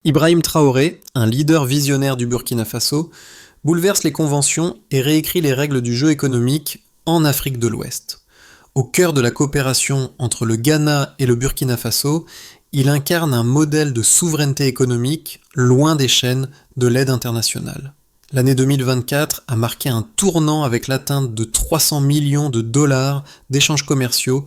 Ibrahim Traoré, un leader visionnaire du Burkina Faso, bouleverse les conventions et réécrit les règles du jeu économique en Afrique de l'Ouest. Au cœur de la coopération entre le Ghana et le Burkina Faso, il incarne un modèle de souveraineté économique loin des chaînes de l'aide internationale. L'année 2024 a marqué un tournant avec l'atteinte de 300 millions de dollars d'échanges commerciaux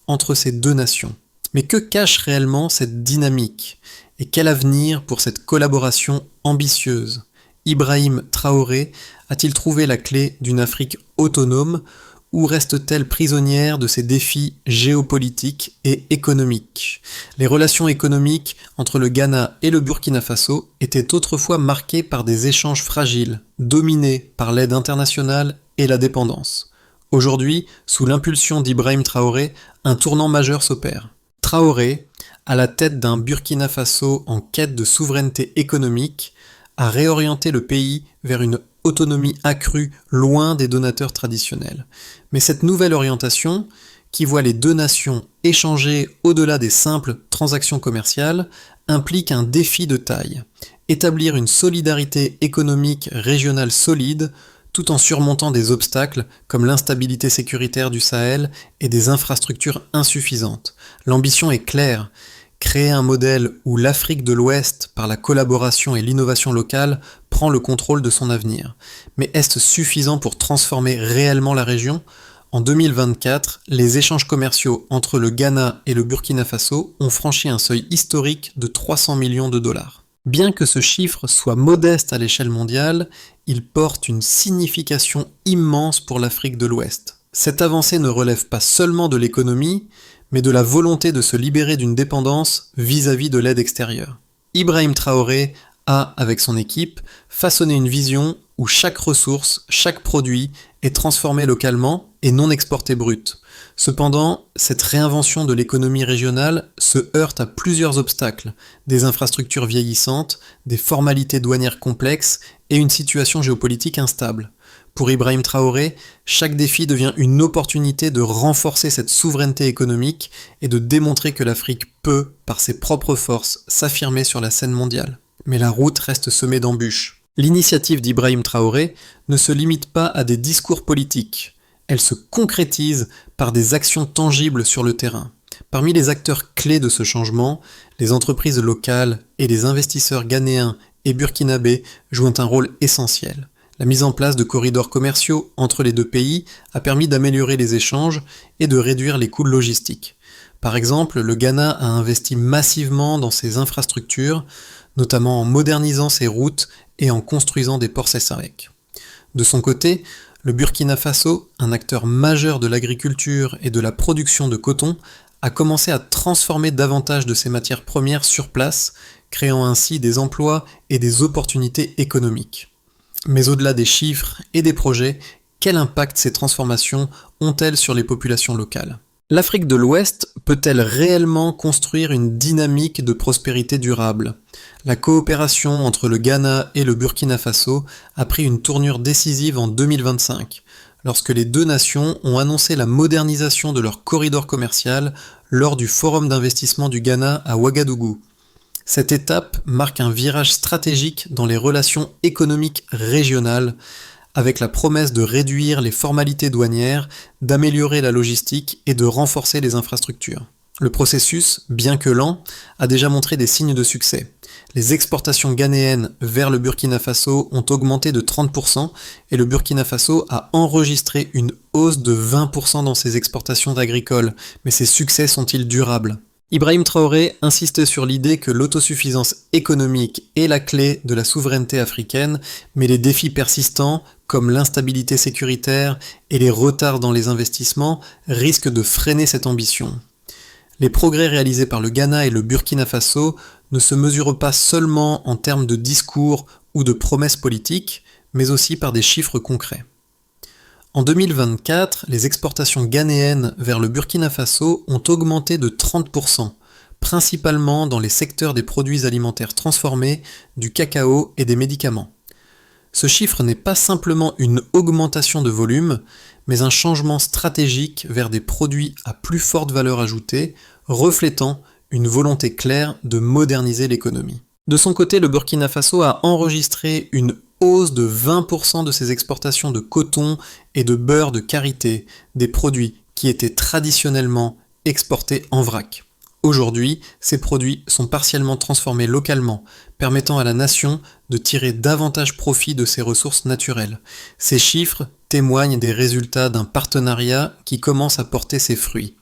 entre ces deux nations. Mais que cache réellement cette dynamique ? Et quel avenir pour cette collaboration ambitieuse ? Ibrahim Traoré a-t-il trouvé la clé d'une Afrique autonome ou reste-t-elle prisonnière de ses défis géopolitiques et économiques ? Les relations économiques entre le Ghana et le Burkina Faso étaient autrefois marquées par des échanges fragiles, dominés par l'aide internationale et la dépendance. Aujourd'hui, sous l'impulsion d'Ibrahim Traoré, un tournant majeur s'opère. Traoré, à la tête d'un Burkina Faso en quête de souveraineté économique, a réorienté le pays vers une autonomie accrue loin des donateurs traditionnels. Mais cette nouvelle orientation, qui voit les deux nations échanger au-delà des simples transactions commerciales, implique un défi de taille. Établir une solidarité économique régionale solide, tout en surmontant des obstacles comme l'instabilité sécuritaire du Sahel et des infrastructures insuffisantes. L'ambition est claire. Créer un modèle où l'Afrique de l'Ouest, par la collaboration et l'innovation locale, prend le contrôle de son avenir. Mais est-ce suffisant pour transformer réellement la région ? En 2024, les échanges commerciaux entre le Ghana et le Burkina Faso ont franchi un seuil historique de 300 millions de dollars. Bien que ce chiffre soit modeste à l'échelle mondiale, il porte une signification immense pour l'Afrique de l'Ouest. Cette avancée ne relève pas seulement de l'économie, mais de la volonté de se libérer d'une dépendance vis-à-vis de l'aide extérieure. Ibrahim Traoré a, avec son équipe, façonné une vision où chaque ressource, chaque produit est transformé localement et non exporté brut. Cependant, cette réinvention de l'économie régionale se heurte à plusieurs obstacles, des infrastructures vieillissantes, des formalités douanières complexes et une situation géopolitique instable. Pour Ibrahim Traoré, chaque défi devient une opportunité de renforcer cette souveraineté économique et de démontrer que l'Afrique peut, par ses propres forces, s'affirmer sur la scène mondiale. Mais la route reste semée d'embûches. L'initiative d'Ibrahim Traoré ne se limite pas à des discours politiques. Elle se concrétise par des actions tangibles sur le terrain. Parmi les acteurs clés de ce changement, les entreprises locales et les investisseurs ghanéens et burkinabés jouent un rôle essentiel. La mise en place de corridors commerciaux entre les deux pays a permis d'améliorer les échanges et de réduire les coûts logistiques. Par exemple, le Ghana a investi massivement dans ses infrastructures, notamment en modernisant ses routes et en construisant des ports cessarec. De son côté, le Burkina Faso, un acteur majeur de l'agriculture et de la production de coton, a commencé à transformer davantage de ses matières premières sur place, créant ainsi des emplois et des opportunités économiques. Mais au-delà des chiffres et des projets, quel impact ces transformations ont-elles sur les populations locales ? L'Afrique de l'Ouest peut-elle réellement construire une dynamique de prospérité durable ? La coopération entre le Ghana et le Burkina Faso a pris une tournure décisive en 2025, lorsque les deux nations ont annoncé la modernisation de leur corridor commercial lors du Forum d'investissement du Ghana à Ouagadougou. Cette étape marque un virage stratégique dans les relations économiques régionales, avec la promesse de réduire les formalités douanières, d'améliorer la logistique et de renforcer les infrastructures. Le processus, bien que lent, a déjà montré des signes de succès. Les exportations ghanéennes vers le Burkina Faso ont augmenté de 30% et le Burkina Faso a enregistré une hausse de 20% dans ses exportations agricoles. Mais ces succès sont-ils durables ? Ibrahim Traoré insiste sur l'idée que l'autosuffisance économique est la clé de la souveraineté africaine, mais les défis persistants, comme l'instabilité sécuritaire et les retards dans les investissements, risquent de freiner cette ambition. Les progrès réalisés par le Ghana et le Burkina Faso ne se mesurent pas seulement en termes de discours ou de promesses politiques, mais aussi par des chiffres concrets. En 2024, les exportations ghanéennes vers le Burkina Faso ont augmenté de 30%, principalement dans les secteurs des produits alimentaires transformés, du cacao et des médicaments. Ce chiffre n'est pas simplement une augmentation de volume, mais un changement stratégique vers des produits à plus forte valeur ajoutée, reflétant une volonté claire de moderniser l'économie. De son côté, le Burkina Faso a enregistré une hausse de 20% de ses exportations de coton et de beurre de karité, des produits qui étaient traditionnellement exportés en vrac. Aujourd'hui, ces produits sont partiellement transformés localement, permettant à la nation de tirer davantage profit de ses ressources naturelles. Ces chiffres témoignent des résultats d'un partenariat qui commence à porter ses fruits.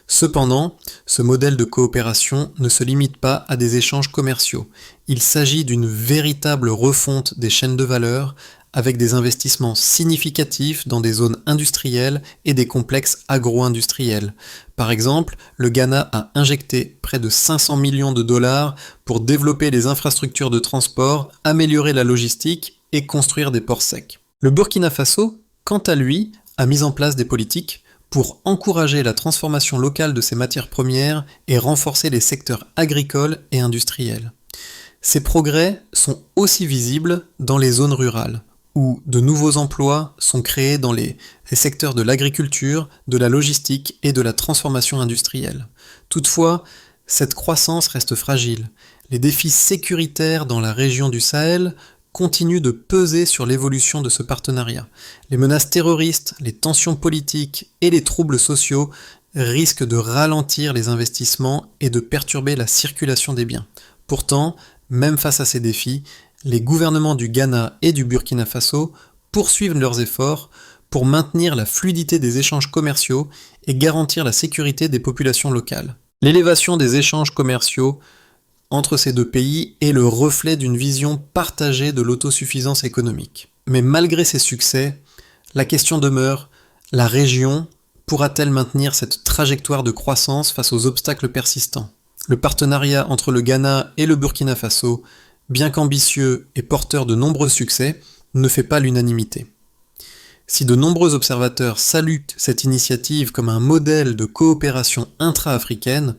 Cependant, ce modèle de coopération ne se limite pas à des échanges commerciaux. Il s'agit d'une véritable refonte des chaînes de valeur avec des investissements significatifs dans des zones industrielles et des complexes agro-industriels. Par exemple, le Ghana a injecté près de 500 millions de dollars pour développer les infrastructures de transport, améliorer la logistique et construire des ports secs. Le Burkina Faso, quant à lui, a mis en place des politiques pour encourager la transformation locale de ces matières premières et renforcer les secteurs agricoles et industriels. Ces progrès sont aussi visibles dans les zones rurales, où de nouveaux emplois sont créés dans les secteurs de l'agriculture, de la logistique et de la transformation industrielle. Toutefois, cette croissance reste fragile. Les défis sécuritaires dans la région du Sahel continuent de peser sur l'évolution de ce partenariat. Les menaces terroristes, les tensions politiques et les troubles sociaux risquent de ralentir les investissements et de perturber la circulation des biens. Pourtant, même face à ces défis, les gouvernements du Ghana et du Burkina Faso poursuivent leurs efforts pour maintenir la fluidité des échanges commerciaux et garantir la sécurité des populations locales. L'élévation des échanges commerciaux entre ces deux pays est le reflet d'une vision partagée de l'autosuffisance économique. Mais malgré ces succès, la question demeure, la région pourra-t-elle maintenir cette trajectoire de croissance face aux obstacles persistants ? Le partenariat entre le Ghana et le Burkina Faso, bien qu'ambitieux et porteur de nombreux succès, ne fait pas l'unanimité. Si de nombreux observateurs saluent cette initiative comme un modèle de coopération intra-africaine,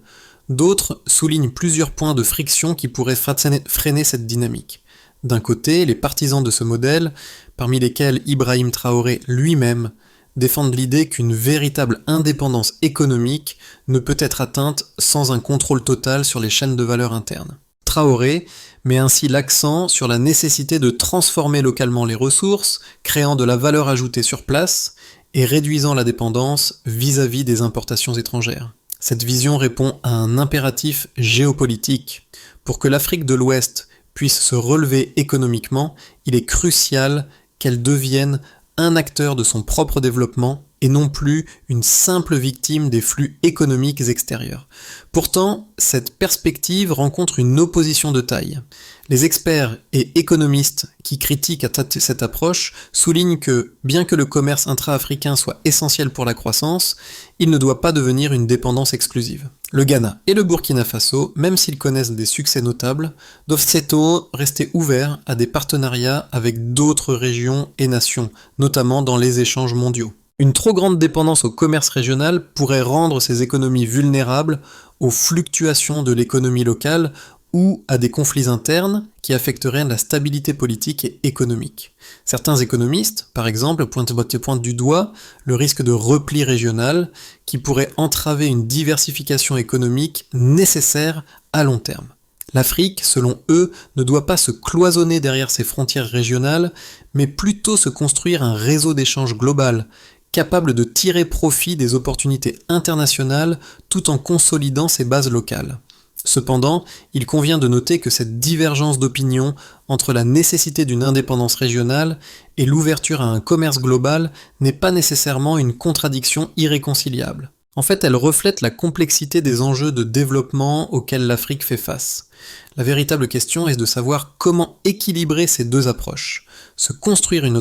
d'autres soulignent plusieurs points de friction qui pourraient freiner cette dynamique. D'un côté, les partisans de ce modèle, parmi lesquels Ibrahim Traoré lui-même, défendent l'idée qu'une véritable indépendance économique ne peut être atteinte sans un contrôle total sur les chaînes de valeur internes. Traoré met ainsi l'accent sur la nécessité de transformer localement les ressources, créant de la valeur ajoutée sur place et réduisant la dépendance vis-à-vis des importations étrangères. Cette vision répond à un impératif géopolitique. Pour que l'Afrique de l'Ouest puisse se relever économiquement, il est crucial qu'elle devienne un acteur de son propre développement et non plus une simple victime des flux économiques extérieurs. Pourtant, cette perspective rencontre une opposition de taille. Les experts et économistes qui critiquent cette approche soulignent que, bien que le commerce intra-africain soit essentiel pour la croissance, il ne doit pas devenir une dépendance exclusive. Le Ghana et le Burkina Faso, même s'ils connaissent des succès notables, doivent tôt rester ouverts à des partenariats avec d'autres régions et nations, notamment dans les échanges mondiaux. Une trop grande dépendance au commerce régional pourrait rendre ces économies vulnérables aux fluctuations de l'économie locale ou à des conflits internes qui affecteraient la stabilité politique et économique. Certains économistes, par exemple, pointent du doigt le risque de repli régional qui pourrait entraver une diversification économique nécessaire à long terme. L'Afrique, selon eux, ne doit pas se cloisonner derrière ses frontières régionales, mais plutôt se construire un réseau d'échanges global, capable de tirer profit des opportunités internationales tout en consolidant ses bases locales. Cependant, il convient de noter que cette divergence d'opinion entre la nécessité d'une indépendance régionale et l'ouverture à un commerce global n'est pas nécessairement une contradiction irréconciliable. En fait, elle reflète la complexité des enjeux de développement auxquels l'Afrique fait face. La véritable question est de savoir comment équilibrer ces deux approches, se construire une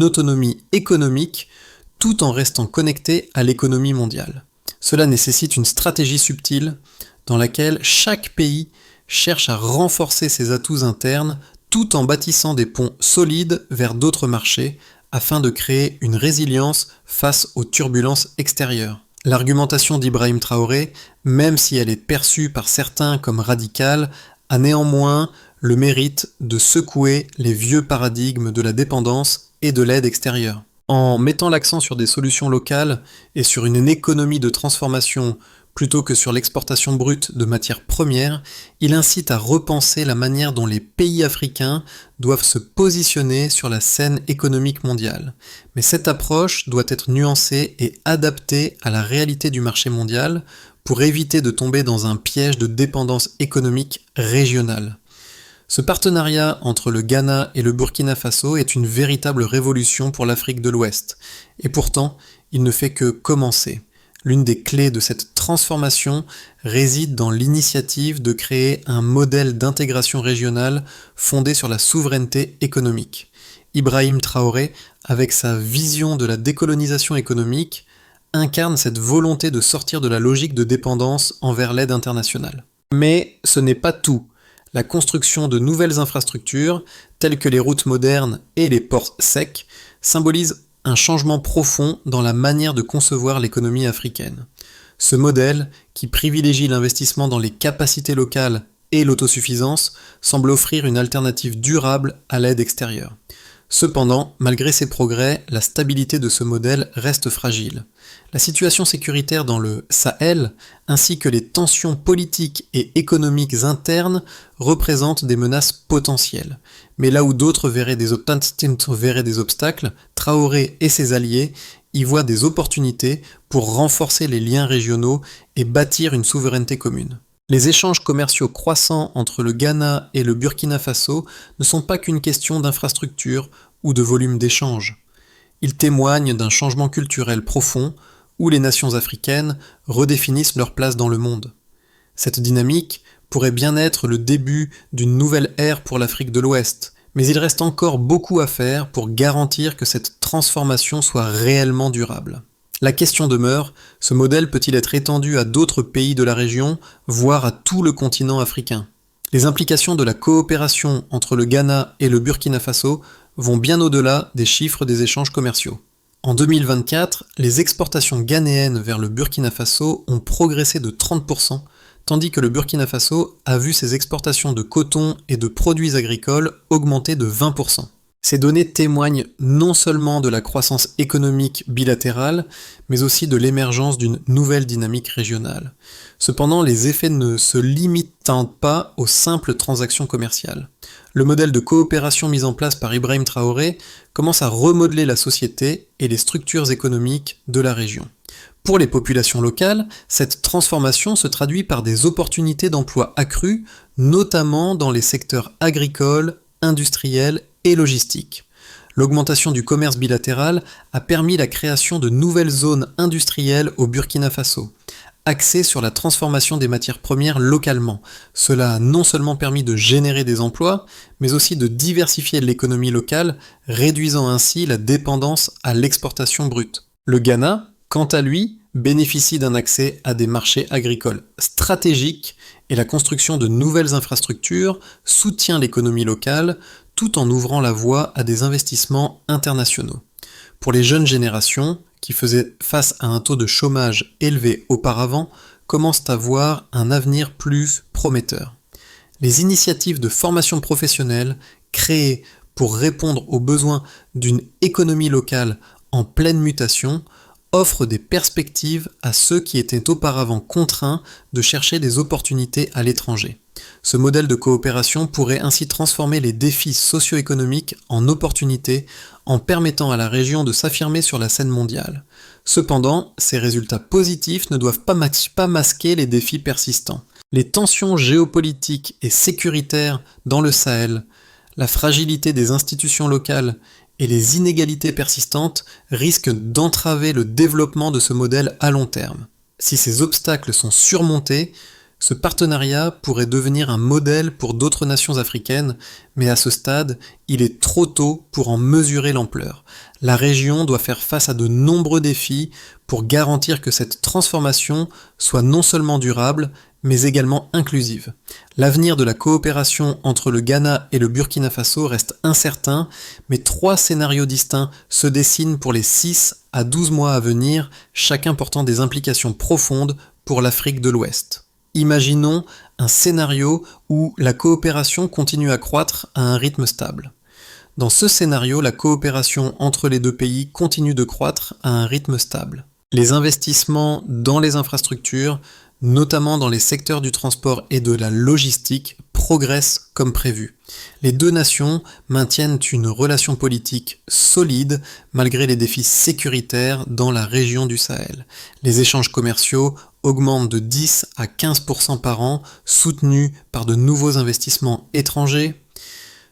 autonomie économique tout en restant connecté à l'économie mondiale. Cela nécessite une stratégie subtile dans laquelle chaque pays cherche à renforcer ses atouts internes tout en bâtissant des ponts solides vers d'autres marchés afin de créer une résilience face aux turbulences extérieures. L'argumentation d'Ibrahim Traoré, même si elle est perçue par certains comme radicale, a néanmoins le mérite de secouer les vieux paradigmes de la dépendance et de l'aide extérieure. En mettant l'accent sur des solutions locales et sur une économie de transformation Plutôt que sur l'exportation brute de matières premières, il incite à repenser la manière dont les pays africains doivent se positionner sur la scène économique mondiale. Mais cette approche doit être nuancée et adaptée à la réalité du marché mondial pour éviter de tomber dans un piège de dépendance économique régionale. Ce partenariat entre le Ghana et le Burkina Faso est une véritable révolution pour l'Afrique de l'Ouest. Et pourtant, il ne fait que commencer. L'une des clés de cette transformation réside dans l'initiative de créer un modèle d'intégration régionale fondé sur la souveraineté économique. Ibrahim Traoré, avec sa vision de la décolonisation économique, incarne cette volonté de sortir de la logique de dépendance envers l'aide internationale. Mais ce n'est pas tout. La construction de nouvelles infrastructures, telles que les routes modernes et les ports secs, symbolise un changement profond dans la manière de concevoir l'économie africaine. Ce modèle, qui privilégie l'investissement dans les capacités locales et l'autosuffisance, semble offrir une alternative durable à l'aide extérieure. Cependant, malgré ces progrès, la stabilité de ce modèle reste fragile. La situation sécuritaire dans le Sahel, ainsi que les tensions politiques et économiques internes, représentent des menaces potentielles. Mais là où d'autres verraient des obstacles, Traoré et ses alliés y voient des opportunités pour renforcer les liens régionaux et bâtir une souveraineté commune. Les échanges commerciaux croissants entre le Ghana et le Burkina Faso ne sont pas qu'une question d'infrastructure ou de volume d'échanges. Ils témoignent d'un changement culturel profond où les nations africaines redéfinissent leur place dans le monde. Cette dynamique pourrait bien être le début d'une nouvelle ère pour l'Afrique de l'Ouest, mais il reste encore beaucoup à faire pour garantir que cette transformation soit réellement durable. La question demeure, ce modèle peut-il être étendu à d'autres pays de la région, voire à tout le continent africain ? Les implications de la coopération entre le Ghana et le Burkina Faso vont bien au-delà des chiffres des échanges commerciaux. En 2024, les exportations ghanéennes vers le Burkina Faso ont progressé de 30%, tandis que le Burkina Faso a vu ses exportations de coton et de produits agricoles augmenter de 20%. Ces données témoignent non seulement de la croissance économique bilatérale, mais aussi de l'émergence d'une nouvelle dynamique régionale. Cependant, les effets ne se limitent pas aux simples transactions commerciales. Le modèle de coopération mis en place par Ibrahim Traoré commence à remodeler la société et les structures économiques de la région. Pour les populations locales, cette transformation se traduit par des opportunités d'emploi accrues, notamment dans les secteurs agricoles, industriels et logistiques. L'augmentation du commerce bilatéral a permis la création de nouvelles zones industrielles au Burkina Faso, axées sur la transformation des matières premières localement. Cela a non seulement permis de générer des emplois, mais aussi de diversifier l'économie locale, réduisant ainsi la dépendance à l'exportation brute. Le Ghana, quant à lui, bénéficie d'un accès à des marchés agricoles stratégiques et la construction de nouvelles infrastructures soutient l'économie locale tout en ouvrant la voie à des investissements internationaux. Pour les jeunes générations, qui faisaient face à un taux de chômage élevé auparavant, commencent à voir un avenir plus prometteur. Les initiatives de formation professionnelle créées pour répondre aux besoins d'une économie locale en pleine mutation offrent des perspectives à ceux qui étaient auparavant contraints de chercher des opportunités à l'étranger. Ce modèle de coopération pourrait ainsi transformer les défis socio-économiques en opportunités en permettant à la région de s'affirmer sur la scène mondiale. Cependant, ces résultats positifs ne doivent pas masquer les défis persistants. Les tensions géopolitiques et sécuritaires dans le Sahel, la fragilité des institutions locales et les inégalités persistantes risquent d'entraver le développement de ce modèle à long terme. Si ces obstacles sont surmontés, ce partenariat pourrait devenir un modèle pour d'autres nations africaines, mais à ce stade, il est trop tôt pour en mesurer l'ampleur. La région doit faire face à de nombreux défis pour garantir que cette transformation soit non seulement durable, mais également inclusive. L'avenir de la coopération entre le Ghana et le Burkina Faso reste incertain, mais 3 scénarios distincts se dessinent pour les 6 à 12 mois à venir, chacun portant des implications profondes pour l'Afrique de l'Ouest. Imaginons un scénario où la coopération continue à croître à un rythme stable. Dans ce scénario, la coopération entre les deux pays continue de croître à un rythme stable. Les investissements dans les infrastructures notamment dans les secteurs du transport et de la logistique, progressent comme prévu. Les deux nations maintiennent une relation politique solide malgré les défis sécuritaires dans la région du Sahel. Les échanges commerciaux augmentent de 10 à 15% par an, soutenus par de nouveaux investissements étrangers.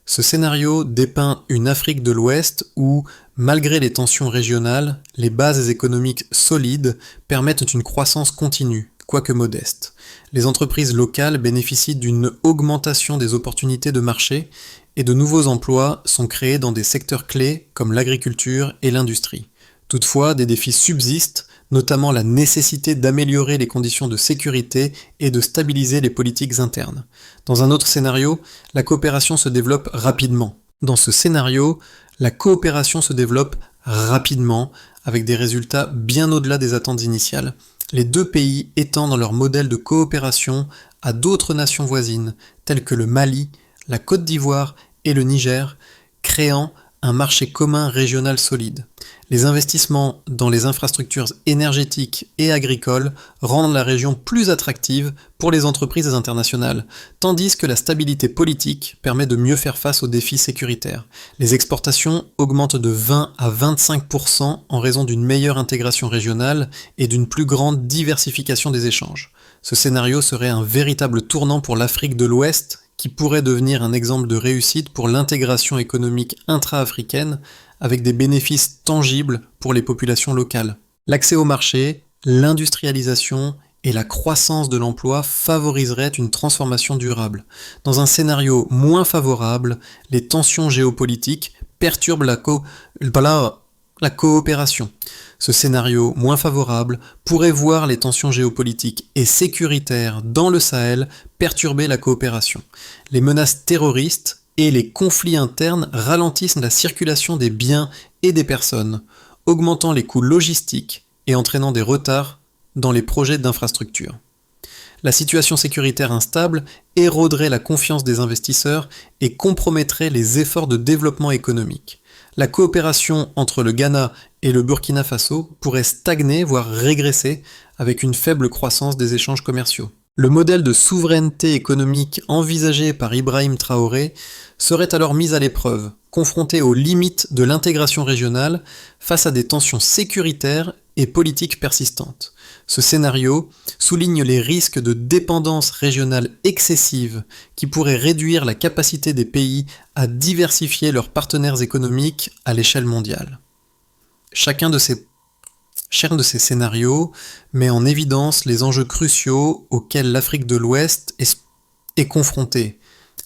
Ce scénario dépeint une Afrique de l'Ouest où, malgré les tensions régionales, les bases économiques solides permettent une croissance continue, quoique modeste. Les entreprises locales bénéficient d'une augmentation des opportunités de marché et de nouveaux emplois sont créés dans des secteurs clés comme l'agriculture et l'industrie. Toutefois, des défis subsistent, notamment la nécessité d'améliorer les conditions de sécurité et de stabiliser les politiques internes. Dans un autre scénario, la coopération se développe rapidement. Dans ce scénario, la coopération se développe rapidement, avec des résultats bien au-delà des attentes initiales. Les deux pays étendent leur modèle de coopération à d'autres nations voisines, telles que le Mali, la Côte d'Ivoire et le Niger, créant un marché commun régional solide. Les investissements dans les infrastructures énergétiques et agricoles rendent la région plus attractive pour les entreprises internationales, tandis que la stabilité politique permet de mieux faire face aux défis sécuritaires. Les exportations augmentent de 20 à 25% en raison d'une meilleure intégration régionale et d'une plus grande diversification des échanges. Ce scénario serait un véritable tournant pour l'Afrique de l'Ouest, qui pourrait devenir un exemple de réussite pour l'intégration économique intra-africaine avec des bénéfices tangibles pour les populations locales. L'accès au marché, l'industrialisation et la croissance de l'emploi favoriseraient une transformation durable. Dans un scénario moins favorable, les tensions géopolitiques perturbent la coopération. Ce scénario moins favorable pourrait voir les tensions géopolitiques et sécuritaires dans le Sahel perturber la coopération. Les menaces terroristes et les conflits internes ralentissent la circulation des biens et des personnes, augmentant les coûts logistiques et entraînant des retards dans les projets d'infrastructure. La situation sécuritaire instable éroderait la confiance des investisseurs et compromettrait les efforts de développement économique. La coopération entre le Ghana et le Burkina Faso pourrait stagner, voire régresser, avec une faible croissance des échanges commerciaux. Le modèle de souveraineté économique envisagé par Ibrahim Traoré serait alors mis à l'épreuve, confronté aux limites de l'intégration régionale face à des tensions sécuritaires et politiques persistantes. Ce scénario souligne les risques de dépendance régionale excessive qui pourraient réduire la capacité des pays à diversifier leurs partenaires économiques à l'échelle mondiale. Chacun de ces scénarios met en évidence les enjeux cruciaux auxquels l'Afrique de l'Ouest est confrontée.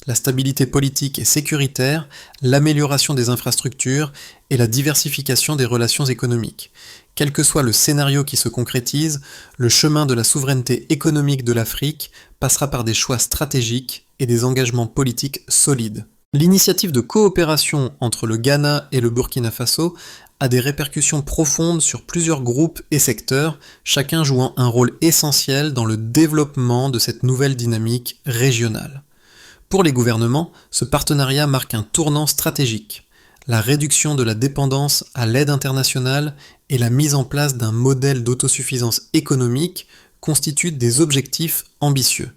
La stabilité politique et sécuritaire, l'amélioration des infrastructures et la diversification des relations économiques. Quel que soit le scénario qui se concrétise, le chemin de la souveraineté économique de l'Afrique passera par des choix stratégiques et des engagements politiques solides. L'initiative de coopération entre le Ghana et le Burkina Faso a des répercussions profondes sur plusieurs groupes et secteurs, chacun jouant un rôle essentiel dans le développement de cette nouvelle dynamique régionale. Pour les gouvernements, ce partenariat marque un tournant stratégique. La réduction de la dépendance à l'aide internationale et la mise en place d'un modèle d'autosuffisance économique constituent des objectifs ambitieux.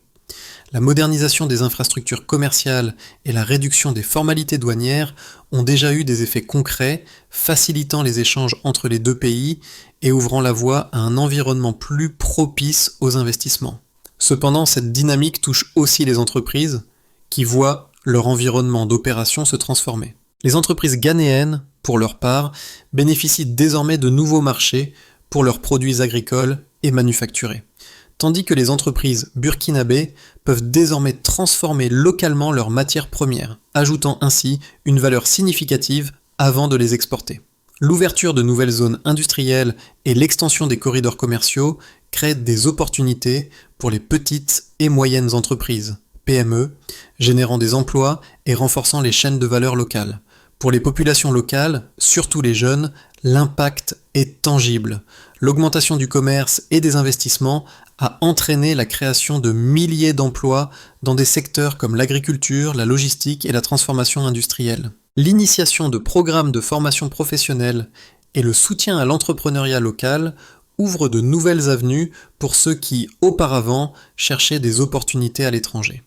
La modernisation des infrastructures commerciales et la réduction des formalités douanières ont déjà eu des effets concrets, facilitant les échanges entre les deux pays et ouvrant la voie à un environnement plus propice aux investissements. Cependant, cette dynamique touche aussi les entreprises, qui voient leur environnement d'opération se transformer. Les entreprises ghanéennes, pour leur part, bénéficient désormais de nouveaux marchés pour leurs produits agricoles et manufacturés, tandis que les entreprises burkinabées peuvent désormais transformer localement leurs matières premières, ajoutant ainsi une valeur significative avant de les exporter. L'ouverture de nouvelles zones industrielles et l'extension des corridors commerciaux créent des opportunités pour les petites et moyennes entreprises, PME, générant des emplois et renforçant les chaînes de valeur locales. Pour les populations locales, surtout les jeunes, l'impact est tangible. L'augmentation du commerce et des investissements a entraîné la création de milliers d'emplois dans des secteurs comme l'agriculture, la logistique et la transformation industrielle. L'initiation de programmes de formation professionnelle et le soutien à l'entrepreneuriat local ouvre de nouvelles avenues pour ceux qui, auparavant, cherchaient des opportunités à l'étranger.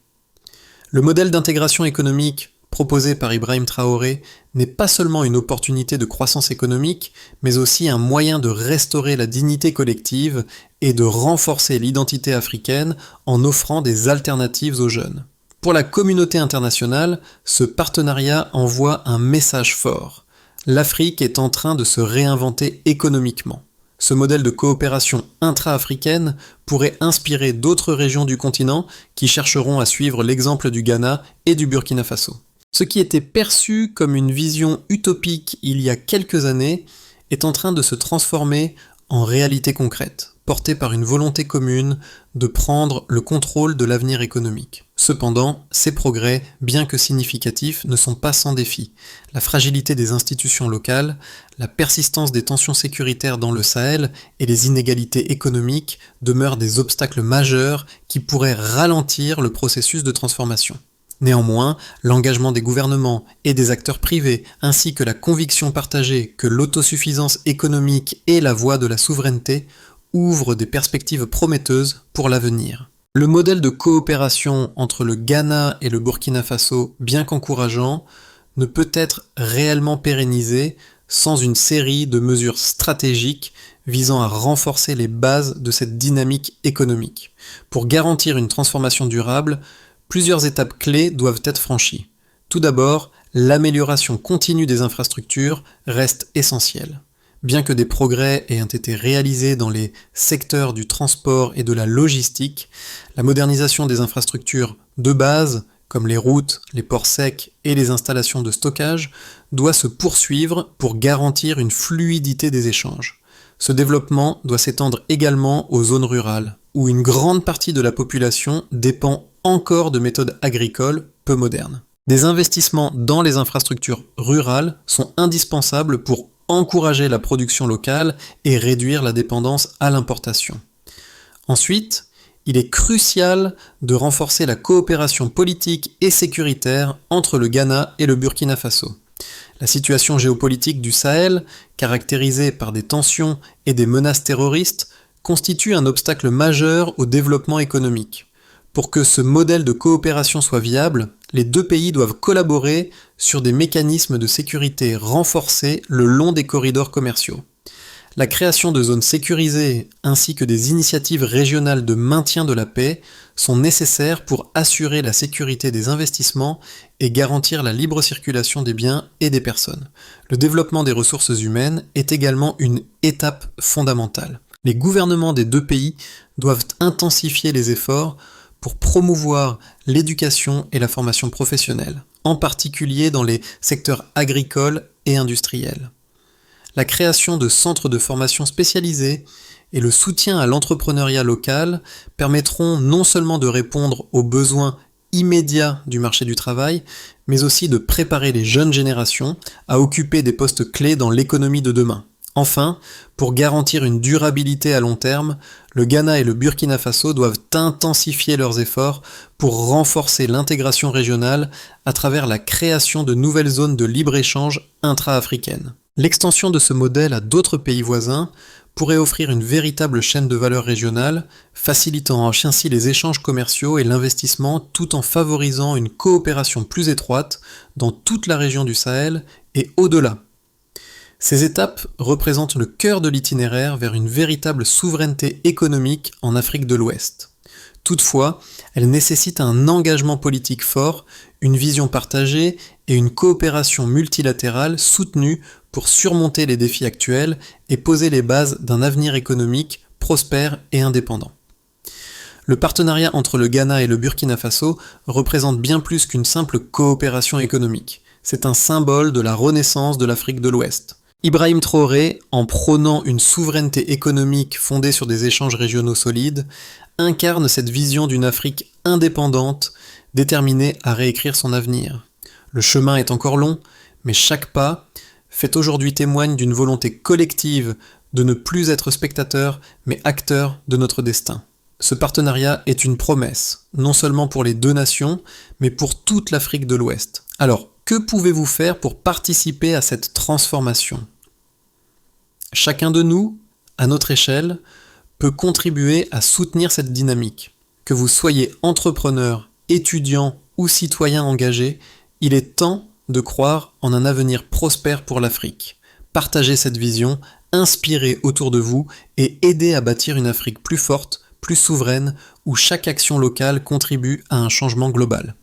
Le modèle d'intégration économique proposé par Ibrahim Traoré n'est pas seulement une opportunité de croissance économique, mais aussi un moyen de restaurer la dignité collective et de renforcer l'identité africaine en offrant des alternatives aux jeunes. Pour la communauté internationale, ce partenariat envoie un message fort. L'Afrique est en train de se réinventer économiquement. Ce modèle de coopération intra-africaine pourrait inspirer d'autres régions du continent qui chercheront à suivre l'exemple du Ghana et du Burkina Faso. Ce qui était perçu comme une vision utopique il y a quelques années est en train de se transformer en réalité concrète, portée par une volonté commune de prendre le contrôle de l'avenir économique. Cependant, ces progrès, bien que significatifs, ne sont pas sans défi. La fragilité des institutions locales, la persistance des tensions sécuritaires dans le Sahel et les inégalités économiques demeurent des obstacles majeurs qui pourraient ralentir le processus de transformation. Néanmoins, l'engagement des gouvernements et des acteurs privés, ainsi que la conviction partagée que l'autosuffisance économique est la voie de la souveraineté, ouvrent des perspectives prometteuses pour l'avenir. Le modèle de coopération entre le Ghana et le Burkina Faso, bien qu'encourageant, ne peut être réellement pérennisé sans une série de mesures stratégiques visant à renforcer les bases de cette dynamique économique. Pour garantir une transformation durable, plusieurs étapes clés doivent être franchies. Tout d'abord, l'amélioration continue des infrastructures reste essentielle. Bien que des progrès aient été réalisés dans les secteurs du transport et de la logistique, la modernisation des infrastructures de base, comme les routes, les ports secs et les installations de stockage, doit se poursuivre pour garantir une fluidité des échanges. Ce développement doit s'étendre également aux zones rurales, où une grande partie de la population dépend encore de méthodes agricoles peu modernes. Des investissements dans les infrastructures rurales sont indispensables pour encourager la production locale et réduire la dépendance à l'importation. Ensuite, il est crucial de renforcer la coopération politique et sécuritaire entre le Ghana et le Burkina Faso. La situation géopolitique du Sahel, caractérisée par des tensions et des menaces terroristes, constitue un obstacle majeur au développement économique. Pour que ce modèle de coopération soit viable, les deux pays doivent collaborer sur des mécanismes de sécurité renforcés le long des corridors commerciaux. La création de zones sécurisées ainsi que des initiatives régionales de maintien de la paix sont nécessaires pour assurer la sécurité des investissements et garantir la libre circulation des biens et des personnes. Le développement des ressources humaines est également une étape fondamentale. Les gouvernements des deux pays doivent intensifier les efforts pour promouvoir l'éducation et la formation professionnelle, en particulier dans les secteurs agricoles et industriels. La création de centres de formation spécialisés et le soutien à l'entrepreneuriat local permettront non seulement de répondre aux besoins immédiats du marché du travail, mais aussi de préparer les jeunes générations à occuper des postes clés dans l'économie de demain. Enfin, pour garantir une durabilité à long terme, le Ghana et le Burkina Faso doivent intensifier leurs efforts pour renforcer l'intégration régionale à travers la création de nouvelles zones de libre-échange intra-africaines. L'extension de ce modèle à d'autres pays voisins pourrait offrir une véritable chaîne de valeur régionale, facilitant ainsi les échanges commerciaux et l'investissement tout en favorisant une coopération plus étroite dans toute la région du Sahel et au-delà. Ces étapes représentent le cœur de l'itinéraire vers une véritable souveraineté économique en Afrique de l'Ouest. Toutefois, elles nécessitent un engagement politique fort, une vision partagée et une coopération multilatérale soutenue pour surmonter les défis actuels et poser les bases d'un avenir économique prospère et indépendant. Le partenariat entre le Ghana et le Burkina Faso représente bien plus qu'une simple coopération économique. C'est un symbole de la renaissance de l'Afrique de l'Ouest. Ibrahim Traoré, en prônant une souveraineté économique fondée sur des échanges régionaux solides, incarne cette vision d'une Afrique indépendante, déterminée à réécrire son avenir. Le chemin est encore long, mais chaque pas fait aujourd'hui témoigne d'une volonté collective de ne plus être spectateur, mais acteur de notre destin. Ce partenariat est une promesse, non seulement pour les deux nations, mais pour toute l'Afrique de l'Ouest. Alors, que pouvez-vous faire pour participer à cette transformation ? Chacun de nous à notre échelle, peut contribuer à soutenir cette dynamique. Que vous soyez entrepreneur, étudiant ou citoyen engagé, il est temps de croire en un avenir prospère pour l'Afrique. Partagez cette vision, inspirez autour de vous et aidez à bâtir une Afrique plus forte, plus souveraine, où chaque action locale contribue à un changement global.